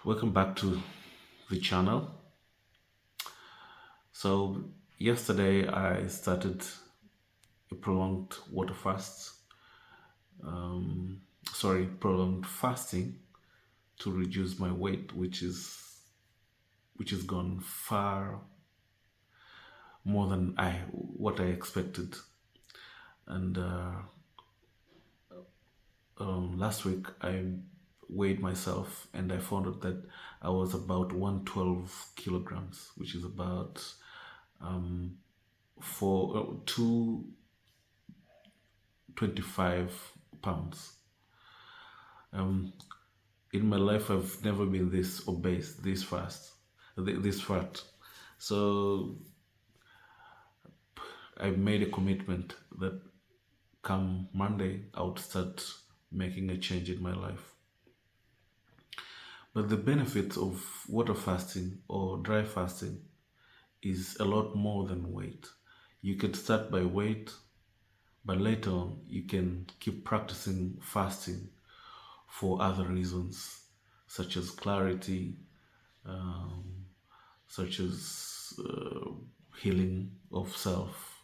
Welcome back to the channel. So yesterday I started a prolonged water fast, prolonged fasting to reduce my weight, which has gone far more than what I expected. And last week I weighed myself and I found out that I was about 112 kilograms, which is about for 225 pounds. In my life, I've never been this obese, this fat. So I made a commitment that come Monday, I would start making a change in my life. But the benefits of water fasting or dry fasting is a lot more than weight. You can start by weight, but later on you can keep practicing fasting for other reasons, such as clarity, such as healing of self,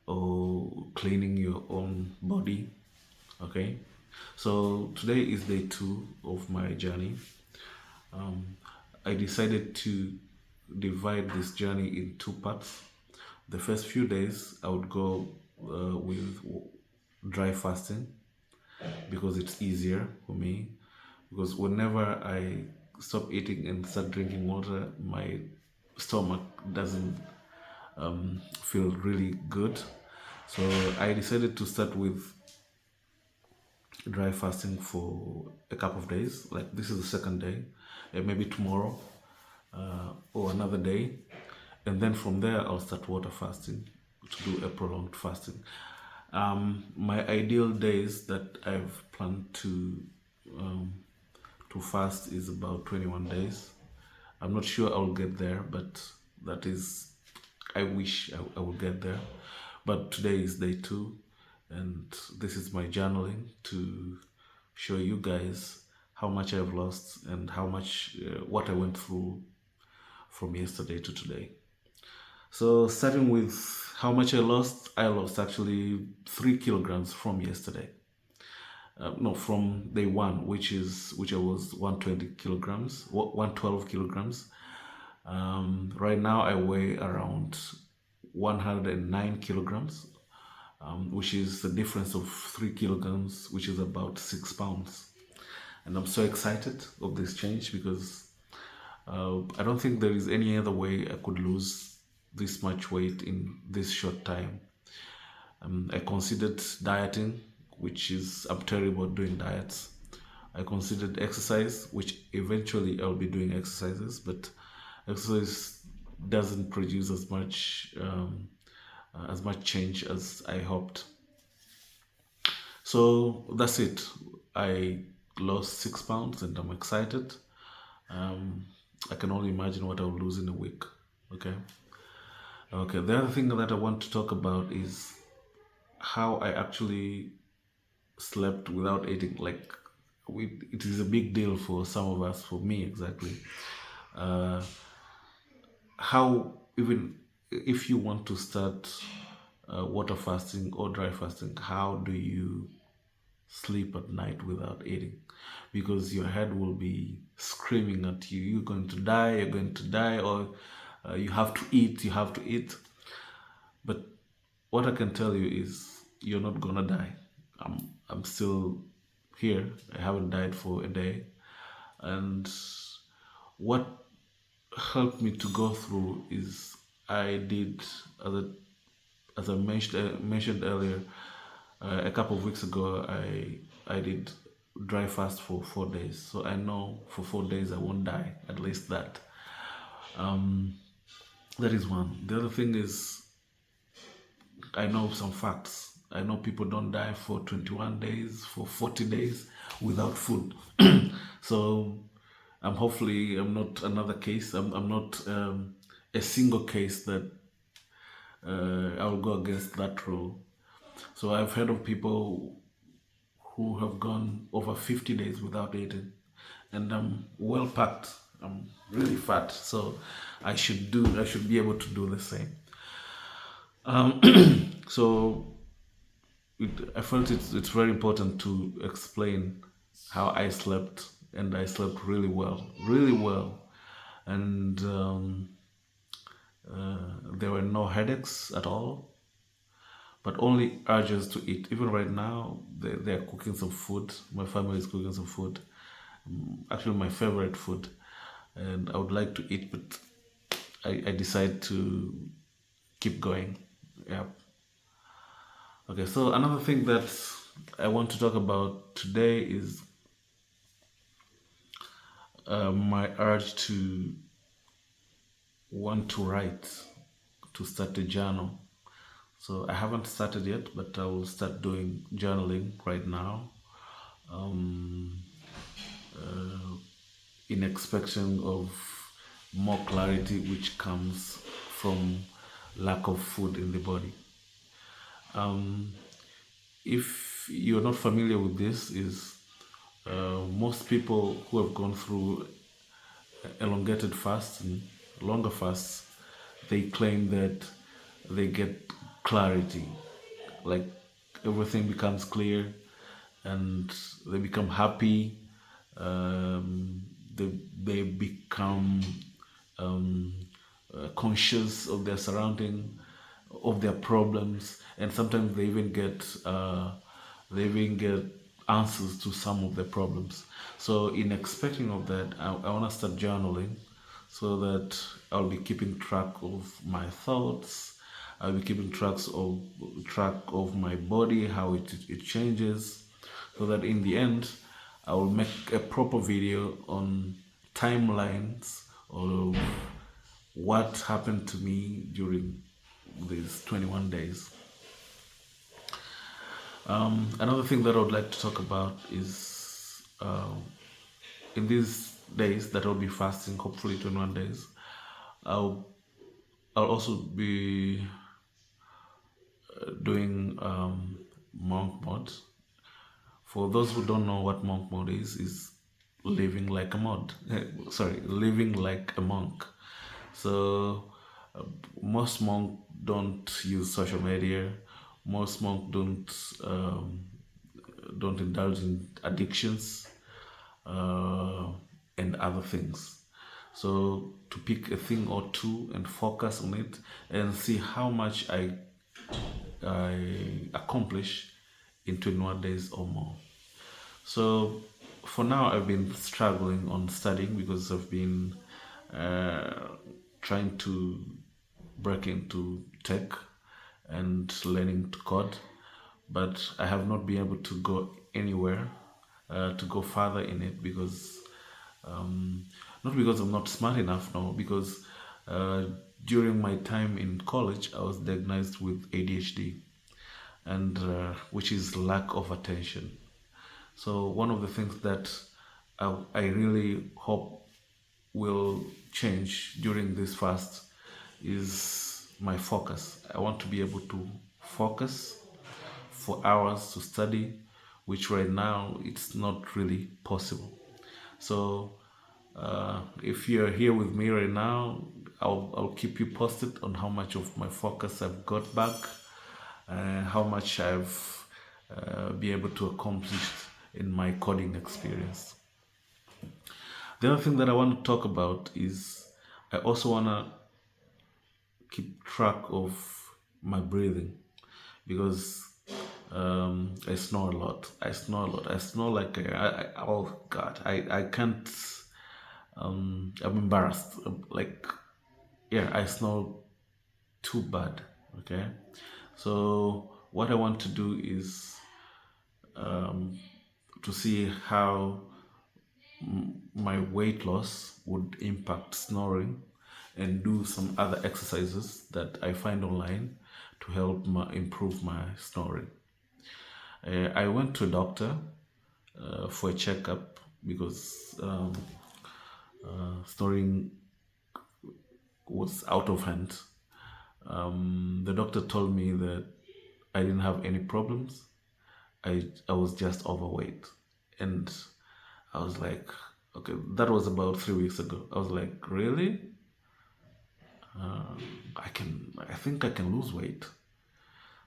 or cleaning your own body. Okay, so today is day 2 of my journey. I decided to divide this journey in 2 parts. The first few days I would go with dry fasting because it's easier for me. Because whenever I stop eating and start drinking water, my stomach doesn't feel really good. So I decided to start with dry fasting for a couple of days. Like this is the second day, and maybe tomorrow or another day, and then from there I'll start water fasting to do a prolonged fasting. My ideal days that I've planned to fast is about 21 days. I'm not sure I'll get there, but that is, I wish I will get there. But today is day 2, and this is my journaling to show you guys how much I've lost and how much what I went through from yesterday to today. So starting with how much I lost actually 3 kilograms from yesterday. No, from day 1, which I was 120 kilograms, 112 kilograms. Right now I weigh around 109 kilograms, which is the difference of 3 kilograms, which is about 6 pounds. And I'm so excited of this change because I don't think there is any other way I could lose this much weight in this short time. I considered dieting, which is, I'm terrible at doing diets. I considered exercise, which eventually I'll be doing exercises, but exercise doesn't produce as much change as I hoped. So that's it. I lost 6 pounds and I'm excited. I can only imagine what I'll lose in a week. Okay. The other thing that I want to talk about is how I actually slept without eating. Like, it is a big deal for some of us, for me exactly. How, even if you want to start water fasting or dry fasting, how do you sleep at night without eating? Because your head will be screaming at you, you're going to die, or you have to eat. But what I can tell you is you're not gonna die. I'm still here. I haven't died for a day. And what helped me to go through is I did, as I mentioned earlier, a couple of weeks ago, I did dry fast for 4 days. So I know for 4 days I won't die, at least that. That is one. The other thing is, I know some facts. I know people don't die for 21 days, for 40 days without food. So hopefully I'm not another case. I'm not a single case that I'll go against that rule. So I've heard of people who have gone over 50 days without eating, and I'm well packed. I'm really fat, so I should be able to do the same. So I felt it's very important to explain how I slept, and I slept really well, and there were no headaches at all, but only urges to eat. Even right now, they're cooking some food. My family is cooking some food, actually my favorite food, and I would like to eat, but I decide to keep going. Yeah. Okay, so another thing that I want to talk about today is my urge to want to write, to start a journal. So I haven't started yet, but I will start doing journaling right now, in expectation of more clarity, which comes from lack of food in the body. If you're not familiar with this, is most people who have gone through elongated fasting, longer fasts, they claim that they get clarity, like everything becomes clear, and they become happy. They become um, conscious of their surrounding, of their problems, and sometimes they even get answers to some of their problems. So, in expecting of that, I want to start journaling so that I'll be keeping track of my thoughts. I'll be keeping track of my body, how it changes, so that in the end, I will make a proper video on timelines of what happened to me during these 21 days. Another thing that I would like to talk about is in these days that I'll be fasting, hopefully 21 days, I'll, I'll also be doing monk mode. For those who don't know what monk mode is living like a mod. Sorry, living like a monk. So uh, most monks don't use social media. Most monks don't indulge in addictions uh, and other things. So to pick a thing or two and focus on it and see how much I accomplish in 21 days or more. So for now, I've been struggling on studying because I've been uh, trying to break into tech and learning to code, but I have not been able to go anywhere, to go further in it because not because I'm not smart enough, no, because uh, during my time in college, I was diagnosed with ADHD, and which is lack of attention. So one of the things that I really hope will change during this fast is my focus. I want to be able to focus for hours to study, which right now it's not really possible. So if you're here with me right now, I'll keep you posted on how much of my focus I've got back, how much I've been able to accomplish in my coding experience. The other thing that I want to talk about is I also want to keep track of my breathing because I snore a lot. I snore a lot. I snore like oh God, I can't. I'm embarrassed. Like, yeah, I snore too bad. Okay, so what I want to do is to see how my weight loss would impact snoring and do some other exercises that I find online to help improve my snoring. I went to a doctor for a checkup because snoring was out of hand. The doctor told me that I didn't have any problems. I was just overweight, and I was like, Okay, that was about 3 weeks ago. I was like, really? I think I can lose weight.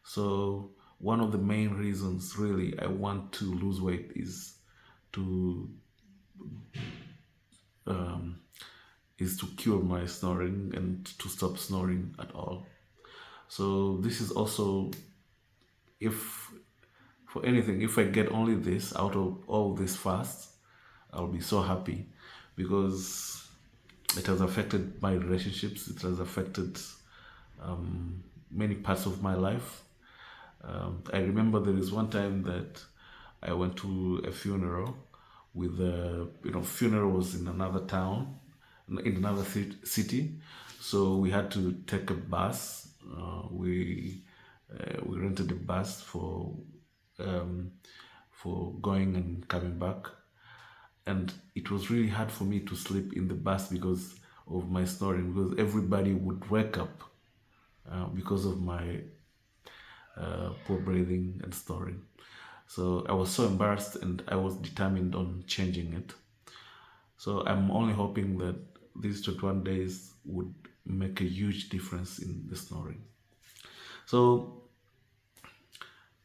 So one of the main reasons really I want to lose weight to um, is to cure my snoring and to stop snoring at all. So this is also, if for anything, if I get only this out of all this fast, I'll be so happy, because it has affected my relationships. It has affected many parts of my life. I remember there is one time that I went to a funeral with funeral was in another town, in another city, so we had to take a bus. We rented a bus um, for going and coming back, and it was really hard for me to sleep in the bus because of my snoring, because everybody would wake up because of my poor breathing and snoring. So I was so embarrassed, and I was determined on changing it. So I'm only hoping that these 21 days would make a huge difference in the snoring. So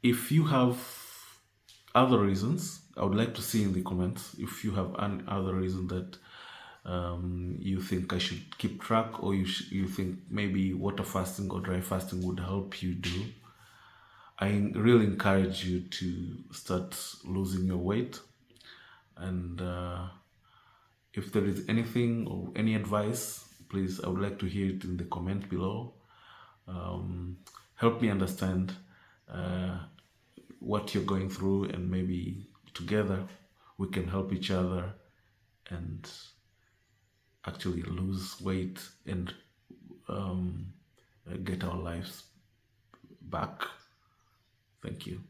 if you have other reasons, I would like to see in the comments if you have any other reason that you think I should keep track, or you think maybe water fasting or dry fasting would help you do. I really encourage you to start losing your weight. And if there is anything or any advice, please, I would like to hear it in the comment below. Help me understand uh, what you're going through, and maybe together we can help each other and actually lose weight and get our lives back. Thank you.